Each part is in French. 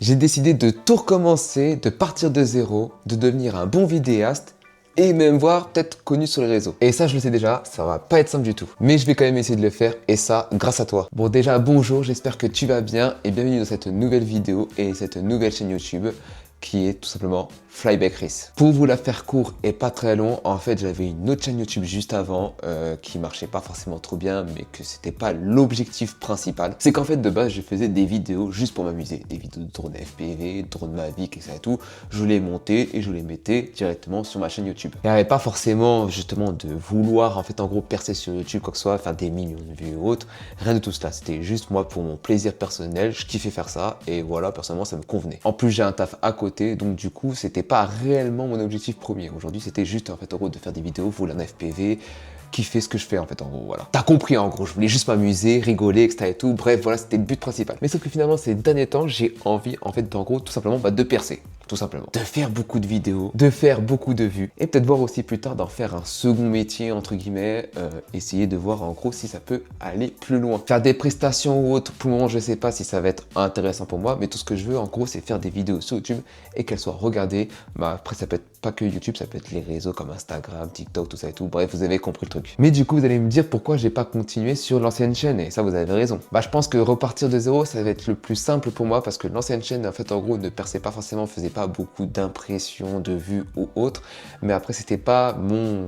J'ai décidé de tout recommencer, de partir de zéro, de devenir un bon vidéaste et même voir peut-être connu sur les réseaux. Et ça, je le sais déjà, ça va pas être simple du tout. Mais je vais quand même essayer de le faire et ça, grâce à toi. Bon, déjà, bonjour, j'espère que tu vas bien et bienvenue dans cette nouvelle vidéo et cette nouvelle chaîne YouTube qui est tout simplement Flyback Chris. Pour vous la faire court et pas très long, en fait j'avais une autre chaîne YouTube juste avant qui marchait pas forcément trop bien, mais que c'était pas l'objectif principal. C'est qu'en fait de base je faisais des vidéos juste pour m'amuser, des vidéos de drone FPV, de drone Mavic et ça et tout. Je les montais et je les mettais directement sur ma chaîne YouTube. Il n'y avait pas forcément justement de vouloir en fait en gros percer sur YouTube quoi que ce soit, faire des millions de vues ou autre, rien de tout cela. C'était juste moi pour mon plaisir personnel, je kiffais faire ça et voilà, personnellement ça me convenait. En plus j'ai un taf à côté, donc du coup c'était pas réellement mon objectif premier. Aujourd'hui c'était juste en fait en gros de faire des vidéos full en FPV, kiffer ce que je fais en fait en gros, voilà. T'as compris en gros, je voulais juste m'amuser, rigoler, etc. et tout, bref voilà, c'était le but principal. Mais sauf que finalement ces derniers temps j'ai envie en fait en gros tout simplement de percer. Tout simplement. De faire beaucoup de vidéos, de faire beaucoup de vues et peut-être voir aussi plus tard d'en faire un second métier entre guillemets, essayer de voir en gros si ça peut aller plus loin. Faire des prestations ou autre, pour le moment je sais pas si ça va être intéressant pour moi, mais tout ce que je veux en gros c'est faire des vidéos sur YouTube et qu'elles soient regardées. Bah, après ça peut être pas que YouTube, ça peut être les réseaux comme Instagram, TikTok, tout ça et tout, bref vous avez compris le truc. Mais du coup vous allez me dire pourquoi j'ai pas continué sur l'ancienne chaîne et ça vous avez raison. Bah je pense que repartir de zéro ça va être le plus simple pour moi parce que l'ancienne chaîne en fait en gros ne perçait pas forcément, faisait pas beaucoup d'impressions, de vues ou autre, mais après c'était pas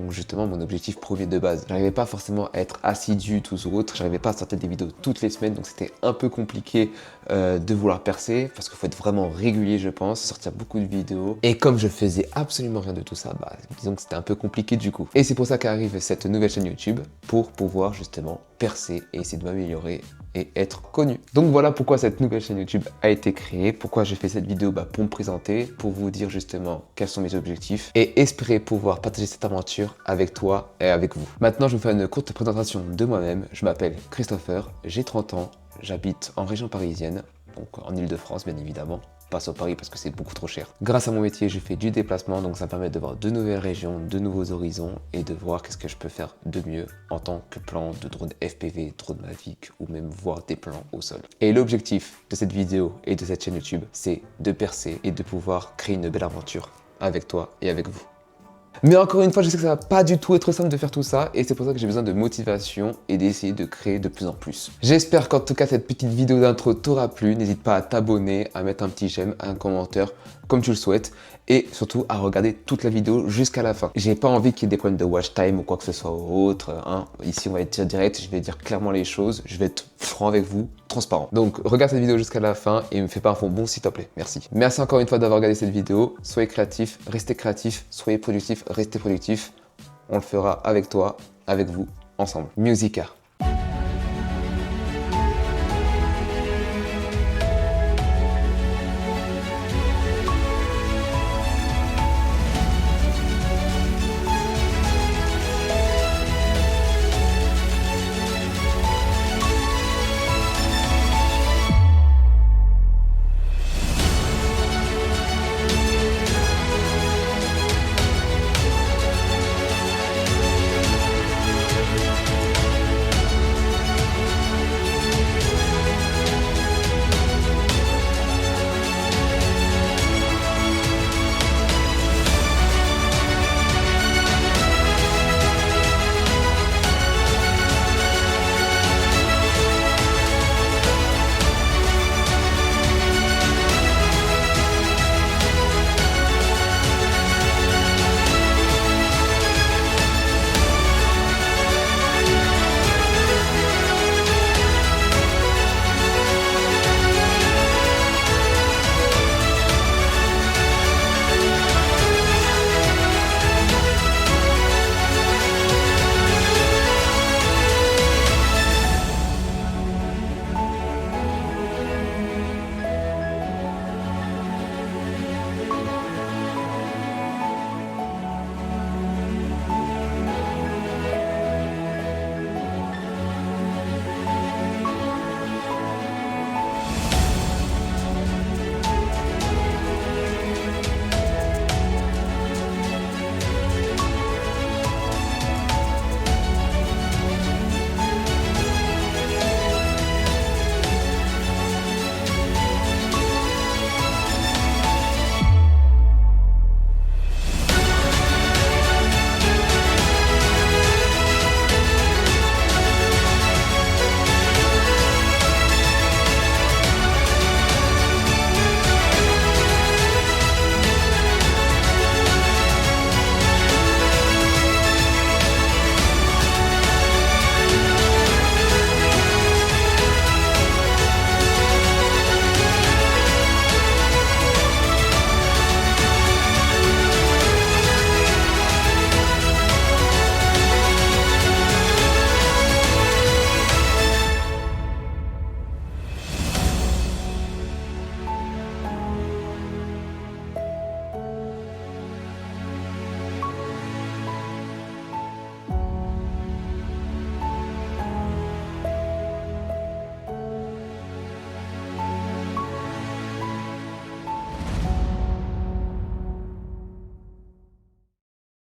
justement mon objectif premier de base. J'arrivais pas forcément à être assidu tous autres, j'arrivais pas à sortir des vidéos toutes les semaines, donc c'était un peu compliqué de vouloir percer parce qu'il faut être vraiment régulier je pense, sortir beaucoup de vidéos et comme je faisais absolument rien de tout ça, bah disons que c'était un peu compliqué du coup. Et c'est pour ça qu'arrive cette nouvelle chaîne YouTube pour pouvoir justement percer et essayer de m'améliorer et être connu. Donc voilà pourquoi cette nouvelle chaîne YouTube a été créée, pourquoi j'ai fait cette vidéo pour me présenter, pour vous dire justement quels sont mes objectifs et espérer pouvoir partager cette aventure avec toi et avec vous. Maintenant je vais vous faire une courte présentation de moi-même. Je m'appelle Christopher, j'ai 30 ans, j'habite en région parisienne, donc en Ile-de-France bien évidemment. Pas sur Paris parce que c'est beaucoup trop cher. Grâce à mon métier, je fais du déplacement, donc ça me permet de voir de nouvelles régions, de nouveaux horizons et de voir qu'est-ce que je peux faire de mieux en tant que plan de drone FPV, drone Mavic ou même voir des plans au sol. Et l'objectif de cette vidéo et de cette chaîne YouTube, c'est de percer et de pouvoir créer une belle aventure avec toi et avec vous. Mais encore une fois, je sais que ça va pas du tout être simple de faire tout ça et c'est pour ça que j'ai besoin de motivation et d'essayer de créer de plus en plus. J'espère qu'en tout cas cette petite vidéo d'intro t'aura plu. N'hésite pas à t'abonner, à mettre un petit j'aime, un commentaire comme tu le souhaites et surtout à regarder toute la vidéo jusqu'à la fin. J'ai pas envie qu'il y ait des problèmes de watch time ou quoi que ce soit autre. Hein. Ici on va être direct, je vais dire clairement les choses, je vais être franc avec vous, transparent. Donc regarde cette vidéo jusqu'à la fin et me fais pas un fond bon s'il te plaît, merci. Merci encore une fois d'avoir regardé cette vidéo, soyez créatifs, restez créatifs, soyez productifs, restez productifs. On le fera avec toi, avec vous, ensemble. Musica.